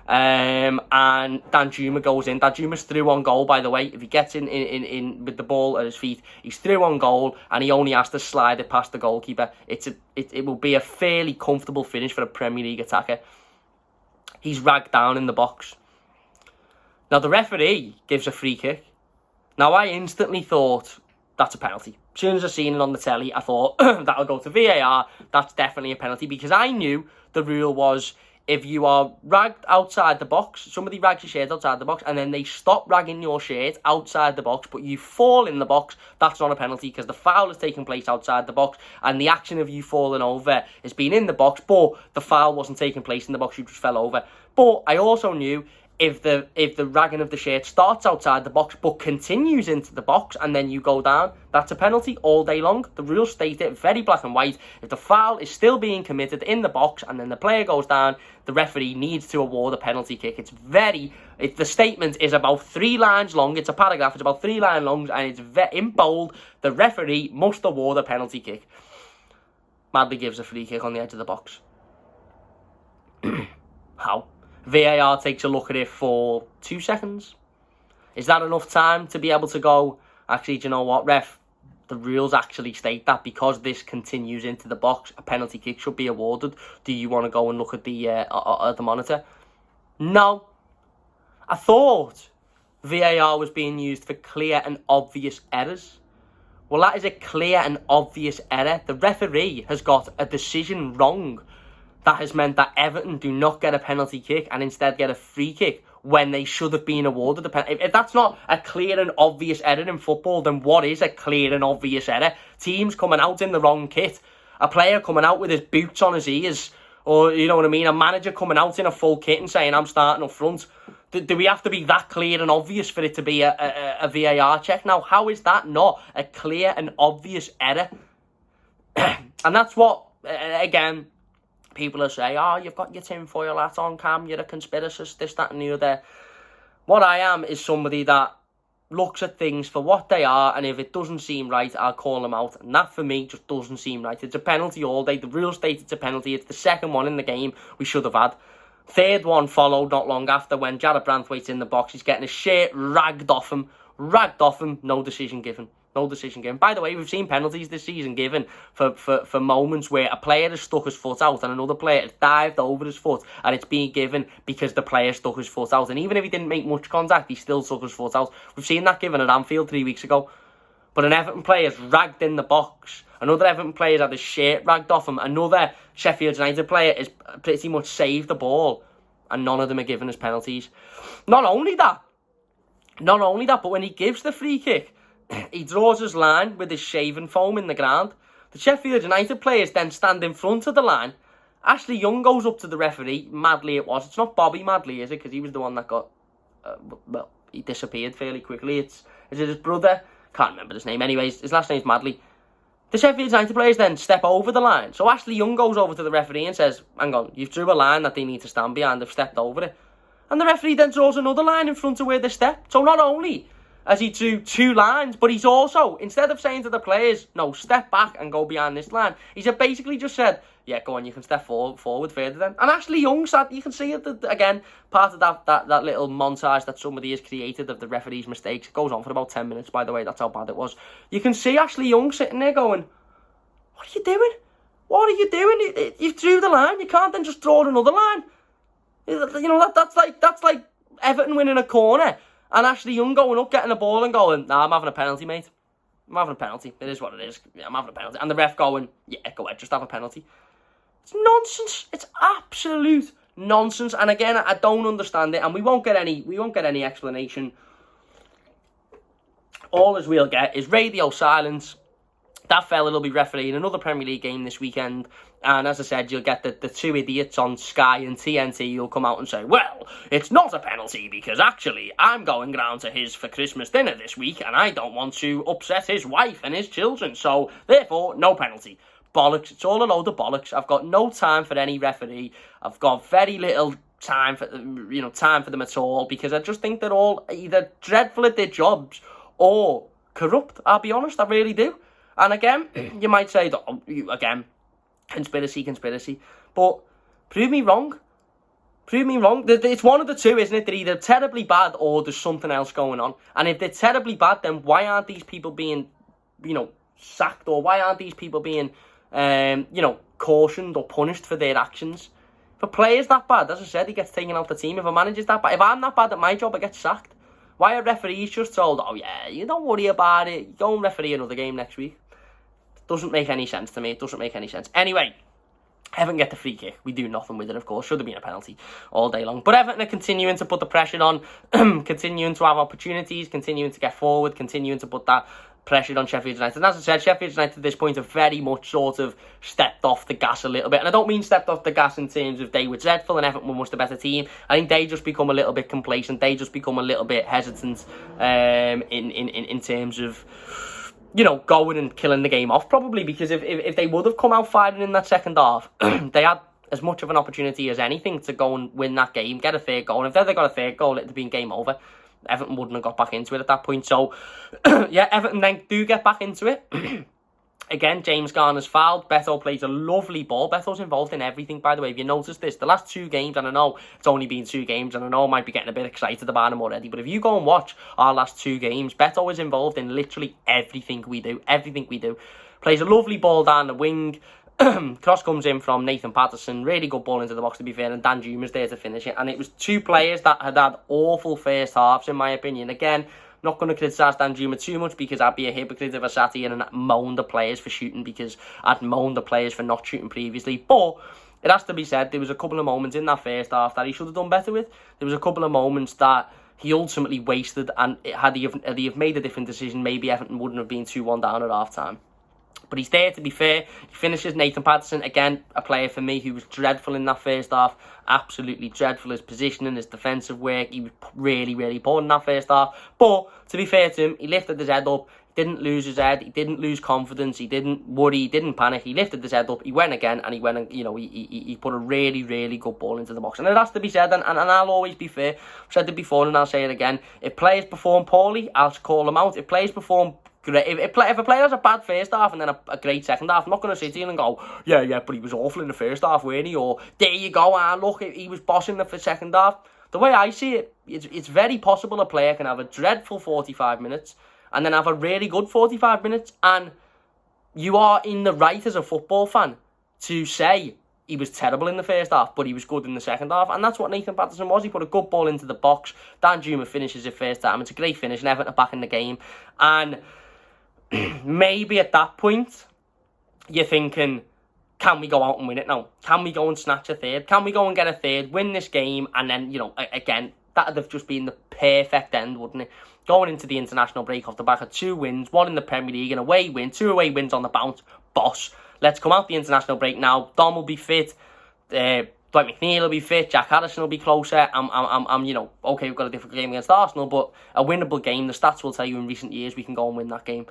And Danjuma goes in. Danjuma's through on goal, by the way. If he gets in with the ball at his feet, he's through on goal, and he only has to slide it past the goalkeeper. It will be a fairly comfortable finish for a Premier League attacker. He's ragged down in the box. Now, the referee gives a free kick. Now, I instantly thought, that's a penalty. As soon as I seen it on the telly, I thought, that'll go to VAR. That's definitely a penalty, because I knew the rule was, if you are ragged outside the box, somebody rags your shirt outside the box, and then they stop ragging your shirt outside the box, but you fall in the box, that's not a penalty, because the foul is taking place outside the box, and the action of you falling over has been in the box, but the foul wasn't taking place in the box, you just fell over. But I also knew, if the ragging of the shirt starts outside the box but continues into the box and then you go down, that's a penalty all day long. The rules state it very black and white. If the foul is still being committed in the box and then the player goes down, the referee needs to award a penalty kick. The statement is about 3 lines long. It's a paragraph. It's about 3 lines long, and it's in bold. The referee must award a penalty kick. Madley gives a free kick on the edge of the box. How? VAR takes a look at it for 2 seconds. Is that enough time to be able to go, actually, do you know what, ref? The rules actually state that because this continues into the box, a penalty kick should be awarded. Do you want to go and look at the monitor? No. I thought VAR was being used for clear and obvious errors. Well, that is a clear and obvious error. The referee has got a decision wrong. That has meant that Everton do not get a penalty kick and instead get a free kick when they should have been awarded a penalty. If that's not a clear and obvious error in football, then what is a clear and obvious error? Teams coming out in the wrong kit, a player coming out with his boots on his ears, or, you know what I mean, a manager coming out in a full kit and saying, I'm starting up front. Do we have to be that clear and obvious for it to be a VAR check? Now, how is that not a clear and obvious error? And that's what, again, people will say, oh, you've got your tinfoil hat on, Cam, you're a conspiracist, this, that and the other. What I am is somebody that looks at things for what they are, and if it doesn't seem right, I'll call them out. And that, for me, just doesn't seem right. It's a penalty all day. The rules state it's a penalty. It's the second one in the game we should have had. Third one followed not long after, when Jarrad Branthwaite's in the box. He's getting his shirt ragged off him. No decision given. No decision given. By the way, we've seen penalties this season given for moments where a player has stuck his foot out and another player has dived over his foot, and it's being given because the player stuck his foot out. And even if he didn't make much contact, he still stuck his foot out. We've seen that given at Anfield 3 weeks ago. But an Everton player's ragged in the box. Another Everton player's had his shirt ragged off him. Another Sheffield United player has pretty much saved the ball. And none of them are given as penalties. Not only that, but when he gives the free kick, he draws his line with his shaving foam in the ground. The Sheffield United players then stand in front of the line Ashley Young goes up to the referee. Madley it was. It's not Bobby Madley, is it? Because he was the one that got... well, he disappeared fairly quickly. Is it his brother? Can't remember his name. Anyways, his last name's Madley. The Sheffield United players then step over the line. So Ashley Young goes over to the referee and says, hang on, you've drew a line that they need to stand behind. They've stepped over it. And the referee then draws another line in front of where they stepped. So not only has he drew 2 lines, but he's also, instead of saying to the players, no, step back and go behind this line, he's basically just said, yeah, go on, you can step forward further then. And Ashley Young said, you can see it, again, part of that little montage that somebody has created of the referee's mistakes. It goes on for about 10 minutes, by the way, that's how bad it was. You can see Ashley Young sitting there going, what are you doing? What are you doing? You've drew the line, you can't then just draw another line. You know, that's like Everton winning a corner and Ashley Young going up, getting the ball and going, nah, I'm having a penalty, mate. I'm having a penalty. It is what it is. Yeah, I'm having a penalty. And the ref going, yeah, go ahead, just have a penalty. It's nonsense. It's absolute nonsense. And again, I don't understand it. And we won't get any explanation. All as we'll get is radio silence. That fella will be refereeing another Premier League game this weekend. And as I said, you'll get the 2 idiots on Sky and TNT who'll come out and say, well, it's not a penalty because actually I'm going round to his for Christmas dinner this week and I don't want to upset his wife and his children. So, therefore, no penalty. Bollocks. It's all a load of bollocks. I've got no time for any referee. I've got very little time for them at all because I just think they're all either dreadful at their jobs or corrupt. I'll be honest, I really do. And again, you might say, again, conspiracy. But prove me wrong. It's one of the two, isn't it? They're either terribly bad or there's something else going on. And if they're terribly bad, then why aren't these people being, sacked? Or why aren't these people being, cautioned or punished for their actions? If a player's that bad, as I said, he gets taken out the team. If a manager's that bad, if I'm that bad at my job, I get sacked. Why are referees just told, oh yeah, you don't worry about it, go and referee another game next week? Doesn't make any sense to me. It doesn't make any sense. Anyway, Everton get the free kick. We do nothing with it, of course. Should have been a penalty all day long. But Everton are continuing to put the pressure on, continuing to have opportunities, continuing to get forward, continuing to put that pressure on Sheffield United. And as I said, Sheffield United at this point have very much sort of stepped off the gas a little bit. And I don't mean stepped off the gas in terms of they were dreadful and Everton were much the better team. I think they just become a little bit complacent. They just become a little bit hesitant in terms of, going and killing the game off, probably, because if they would have come out firing in that second half, they had as much of an opportunity as anything to go and win that game, get a third goal. And if they'd got a third goal, it'd have been game over. Everton wouldn't have got back into it at that point. So, yeah, Everton then do get back into it. Again, James Garner's fouled. Beto plays a lovely ball. Beto's involved in everything, by the way. If you notice this, the last 2 games, and I know it's only been 2 games, and I know I might be getting a bit excited about him already, but if you go and watch our last 2 games, Beto is involved in literally everything we do. Everything we do. Plays a lovely ball down the wing. Cross comes in from Nathan Patterson. Really good ball into the box, to be fair, and Danjuma's there to finish it. And it was 2 players that had awful first halves, in my opinion. Again, not going to criticise Danjuma too much because I'd be a hypocrite if I sat here and moaned the players for shooting because I'd moaned the players for not shooting previously. But it has to be said, there was a couple of moments in that first half that he should have done better with. There was a couple of moments that he ultimately wasted, and had he have made a different decision, maybe Everton wouldn't have been 2-1 down at half-time. But he's there, to be fair. He finishes. Nathan Patterson, again, a player for me who was dreadful in that first half. Absolutely dreadful. His positioning, his defensive work. He was really, really poor in that first half. But, to be fair to him, he lifted his head up. He didn't lose his head. He didn't lose confidence. He didn't worry. He didn't panic. He lifted his head up. He went again, and he went and, he put a really, really good ball into the box. And it has to be said, and I'll always be fair. I've said it before, and I'll say it again. If players perform poorly, I'll call them out. If players perform great, if a player has a bad first half and then a great second half, I'm not going to sit here and go, yeah, but he was awful in the first half, weren't he? Or, there you go, look, he was bossing the second half. The way I see it, it's very possible a player can have a dreadful 45 minutes and then have a really good 45 minutes, and you are in the right as a football fan to say he was terrible in the first half, but he was good in the second half. And that's what Nathan Patterson was. He put a good ball into the box. Danjuma finishes it first time. It's a great finish, and Everton are back in the game. And maybe at that point, you're thinking, can we go out and win it now? Can we go and snatch a third? Can we go and get a third, win this game? And then, again, that would have just been the perfect end, wouldn't it? Going into the international break off the back of 2 wins, 1 in the Premier League, an away win, 2 away wins on the bounce. Boss. Let's come out the international break now. Dom will be fit. Dwight McNeil will be fit, Jack Harrison will be closer. I'm you know, okay, we've got a difficult game against Arsenal, but a winnable game. The stats will tell you in recent years we can go and win that game.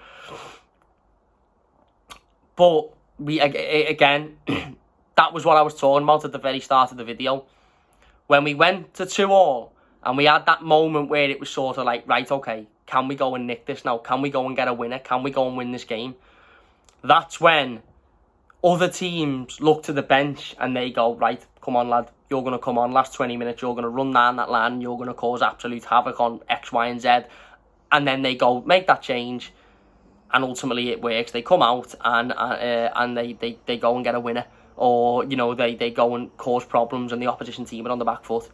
But we again, that was what I was talking about at the very start of the video. When we went to 2-2 and we had that moment where it was sort of like, right, okay, can we go and nick this now? Can we go and get a winner? Can we go and win this game? That's when other teams look to the bench and they go, right, come on, lad, you're going to come on, last 20 minutes, you're going to run down that line, and you're going to cause absolute havoc on X, Y, and Z. And then they go, make that change, and ultimately it works. They come out and they go and get a winner. Or, you know, they go and cause problems and the opposition team are on the back foot.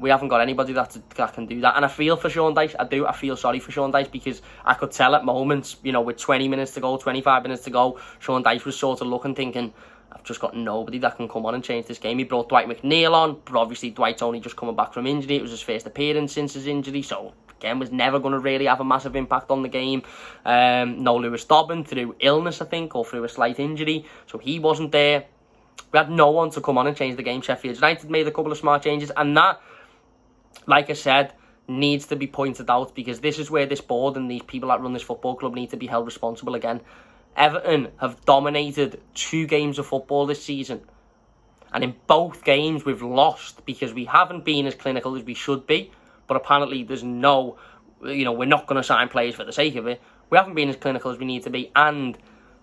We haven't got anybody that can do that. And I feel for Sean Dyche. I do. I feel sorry for Sean Dyche, because I could tell at moments, you know, with 20 minutes to go, 25 minutes to go, Sean Dyche was sort of looking, thinking, I've just got nobody that can come on and change this game. He brought Dwight McNeil on, but obviously Dwight's only just coming back from injury. It was his first appearance since his injury, so again, was never going to really have a massive impact on the game. No Lewis Dobbin through illness, I think, or through a slight injury, so he wasn't there. We had no one to come on and change the game. Sheffield United made a couple of smart changes, and that, like I said, needs to be pointed out, because this is where this board and these people that run this football club need to be held responsible again. Everton have dominated 2 games of football this season, and in both games we've lost because we haven't been as clinical as we should be. But apparently there's no, you know, we're not going to sign players for the sake of it. We haven't been as clinical as we need to be, and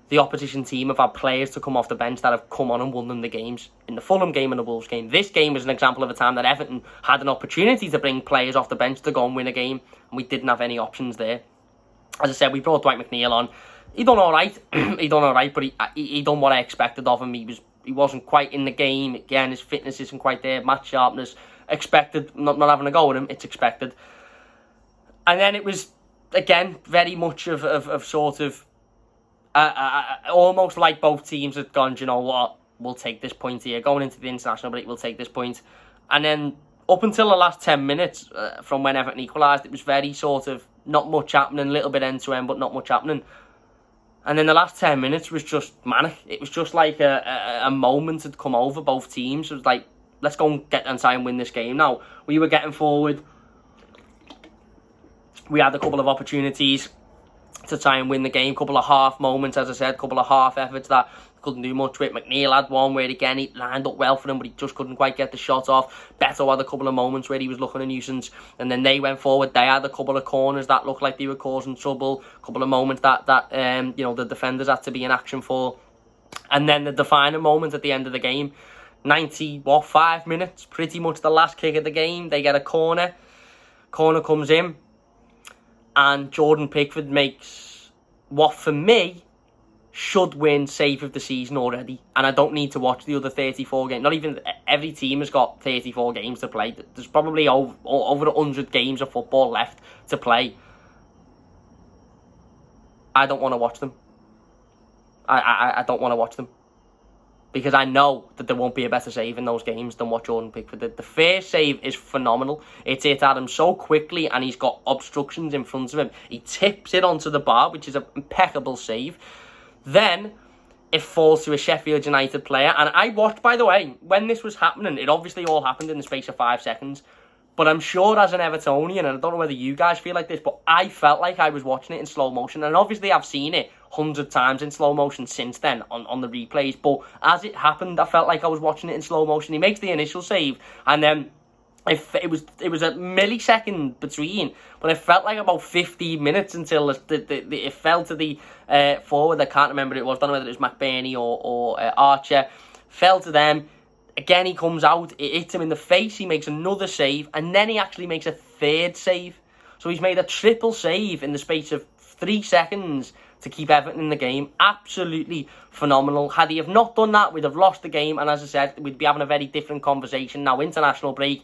the opposition team have had players to come off the bench that have come on and won them the games. In the Fulham game and the Wolves game, this game is an example of a time that Everton had an opportunity to bring players off the bench to go and win a game, and we didn't have any options there. As I said, we brought Dwight McNeil on. He done all right. He done all right, but he done what I expected of him. He wasn't quite in the game. Again, his fitness isn't quite there. Match sharpness, expected. Not having a go at him, it's expected. And then it was, again, very much of sort of almost like both teams had gone, you know what, we'll take this point here. Going into the international break, we'll take this point. And then up until the last 10 minutes from when Everton equalised, it was very sort of not much happening, a little bit end-to-end, but not much happening. And then the last 10 minutes was just manic. It was just like a moment had come over both teams. It was like, let's go and get and try and win this game now. We were getting forward. We had a couple of opportunities to try and win the game. Couple of half moments, as I said, couple of half efforts that couldn't do much with. McNeil had one where, again, he lined up well for him, but he just couldn't quite get the shot off. Beto had a couple of moments where he was looking a nuisance, and then they went forward. They had a couple of corners that looked like they were causing trouble. A couple of moments that you know, the defenders had to be in action for. And then the defining moment at the end of the game, 5 minutes, pretty much the last kick of the game. They get a corner. Corner comes in, and Jordan Pickford makes what, for me, should win save of the season already. And I don't need to watch the other 34 games. Not even every team has got 34 games to play. There's probably over 100 games of football left to play. I don't want to watch them. I don't want to watch them, because I know that there won't be a better save in those games than what Jordan Pickford did. The first save is phenomenal. It's hit at him so quickly, and he's got obstructions in front of him. He tips it onto the bar, which is an impeccable save. Then it falls to a Sheffield United player. And I watched, by the way, when this was happening, it obviously all happened in the space of 5 seconds. But I'm sure as an Evertonian, and I don't know whether you guys feel like this, but I felt like I was watching it in slow motion. And obviously I've seen it 100 times in slow motion since then on the replays. But as it happened, I felt like I was watching it in slow motion. He makes the initial save, and then it was a millisecond between, but it felt like about 15 minutes until it fell to the forward. I can't remember who it was. I don't know whether it was McBurney or Archer. Fell to them. Again, he comes out. It hits him in the face. He makes another save, and then he actually makes a third save. So he's made a triple save in the space of 3 seconds to keep Everton in the game. Absolutely phenomenal. Had he have not done that, we'd have lost the game, and as I said, we'd be having a very different conversation. Now, international break,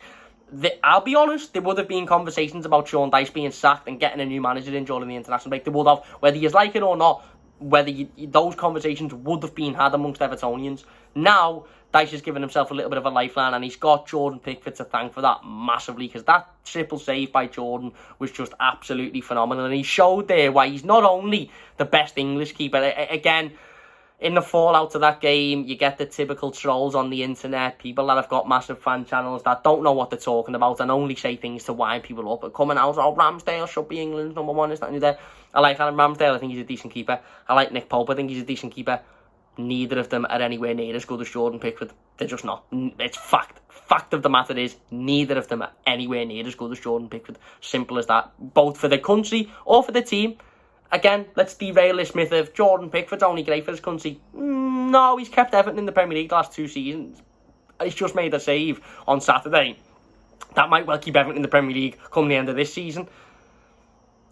I'll be honest, there would have been conversations about Sean Dyche being sacked and getting a new manager in during the international break. There would have, whether you like it or not, those conversations would have been had amongst Evertonians. Now, Dyche has given himself a little bit of a lifeline, and he's got Jordan Pickford to thank for that massively, because that triple save by Jordan was just absolutely phenomenal, and he showed there why he's not only the best English keeper. Again, in the fallout of that game, you get the typical trolls on the internet, people that have got massive fan channels that don't know what they're talking about and only say things to wind people up and coming out, oh, Ramsdale should be England's #1, is that new there? I like Aaron Ramsdale, I think he's a decent keeper. I like Nick Pope, I think he's a decent keeper. Neither of them are anywhere near as good as Jordan Pickford. They're just not. It's fact. Fact of the matter is, neither of them are anywhere near as good as Jordan Pickford. Simple as that. Both for the country or for the team. Again, let's derail this myth of Jordan Pickford's only great for his country. No, he's kept Everton in the Premier League the last 2 seasons. He's just made a save on Saturday. That might well keep Everton in the Premier League come the end of this season.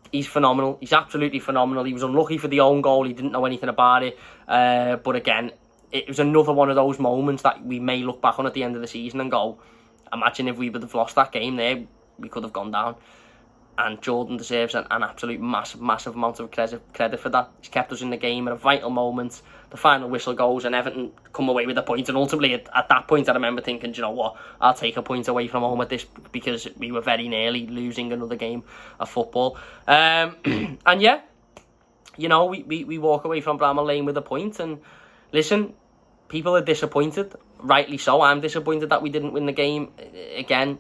He's phenomenal. He's absolutely phenomenal. He was unlucky for the own goal. He didn't know anything about it. But again, it was another one of those moments that we may look back on at the end of the season and go, imagine if we would have lost that game there, we could have gone down. And Jordan deserves an absolute massive amount of credit for that. He's kept us in the game at a vital moment. The final whistle goes and Everton come away with a point. And ultimately, at that point, I remember thinking, do you know what? I'll take a point away from home at this because we were very nearly losing another game of football. And yeah, you know, we walk away from Bramall Lane with a point. And listen, people are disappointed. Rightly so. I'm disappointed that we didn't win the game again.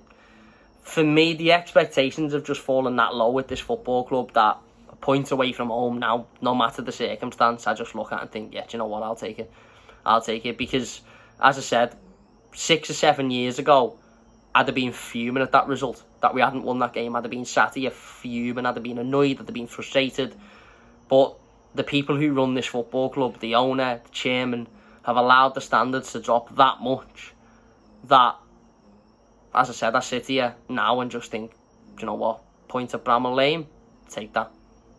For me, the expectations have just fallen that low at this football club that a point away from home now, no matter the circumstance, I just look at it and think, yeah, do you know what, I'll take it. I'll take it because, as I said, 6 or 7 years ago, I'd have been fuming at that result, that we hadn't won that game. I'd have been sat here fuming, I'd have been annoyed, I'd have been frustrated. But the people who run this football club, the owner, the chairman, have allowed the standards to drop that much that, as I said, I sit here now and just think, do you know what? Point at Bramall Lane, take that.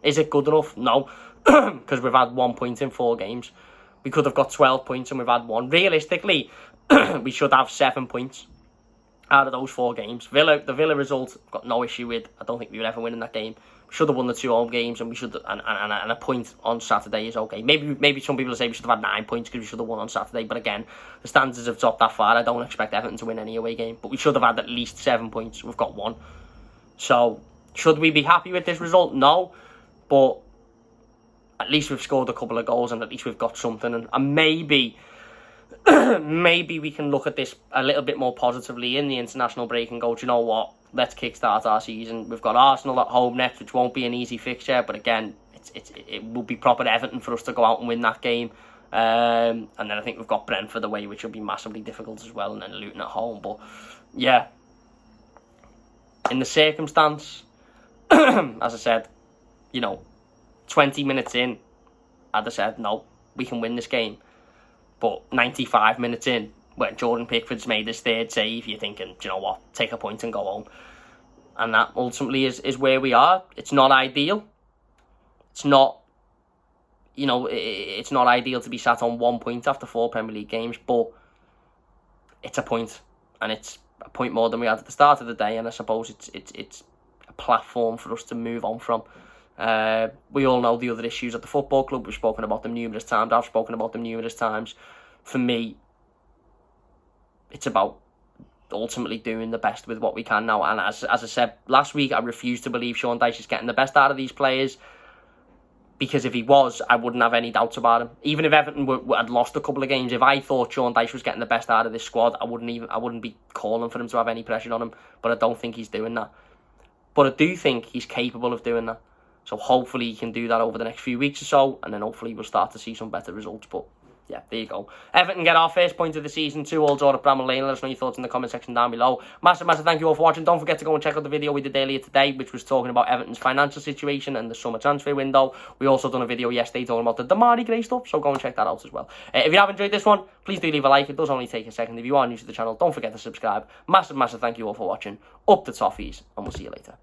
Is it good enough? No, because we've had 1 point in 4 games. We could have got 12 points and we've had 1. Realistically, we should have 7 points out of those 4 games. The Villa result, I've got no issue with. I don't think we would ever win in that game. We should have won the 2 home games, and we should, and a point on Saturday is okay. Maybe some people say we should have had 9 points because we should have won on Saturday. But again, the standards have dropped that far. I don't expect Everton to win any away game, but we should have had at least 7 points. We've got 1. So should we be happy with this result? No, but at least we've scored a couple of goals, and at least we've got something. And maybe we can look at this a little bit more positively in the international break and go, do you know what? Let's kickstart our season. We've got Arsenal at home next, which won't be an easy fixture, but again, it will be proper Everton for us to go out and win that game. And then I think we've got Brentford away, which will be massively difficult as well, and then Luton at home. But yeah, in the circumstance, as I said, you know, 20 minutes in, I'd have said, no, we can win this game. But 95 minutes in, when Jordan Pickford's made his 3rd save, you're thinking, do you know what, take a point and go home. And that ultimately is where we are. It's not ideal. It's not, you know, it's not ideal to be sat on 1 point after 4 Premier League games, but it's a point, and it's a point more than we had at the start of the day, and I suppose it's a platform for us to move on from. We all know the other issues at the football club. We've spoken about them numerous times. I've spoken about them numerous times. For me, it's about ultimately doing the best with what we can now. And as I said last week, I refuse to believe Sean Dyche is getting the best out of these players, because if he was, I wouldn't have any doubts about him. Even if Everton had lost a couple of games, if I thought Sean Dyche was getting the best out of this squad, I wouldn't be calling for him to have any pressure on him. But I don't think he's doing that. But I do think he's capable of doing that. So hopefully he can do that over the next few weeks or so, and then hopefully we'll start to see some better results. But yeah, there you go. Everton get our first point of the season, 2-2 draw at Bramall Lane. Let us know your thoughts in the comment section down below. Massive thank you all for watching. Don't forget to go and check out the video we did earlier today, which was talking about Everton's financial situation and the summer transfer window. We also done a video yesterday talking about the Demarai Gray stuff, so go and check that out as well. If you have enjoyed this one, please do leave a like. It does only take a second. If you are new to the channel, don't forget to subscribe. Massive thank you all for watching. Up the toffees, and we'll see you later.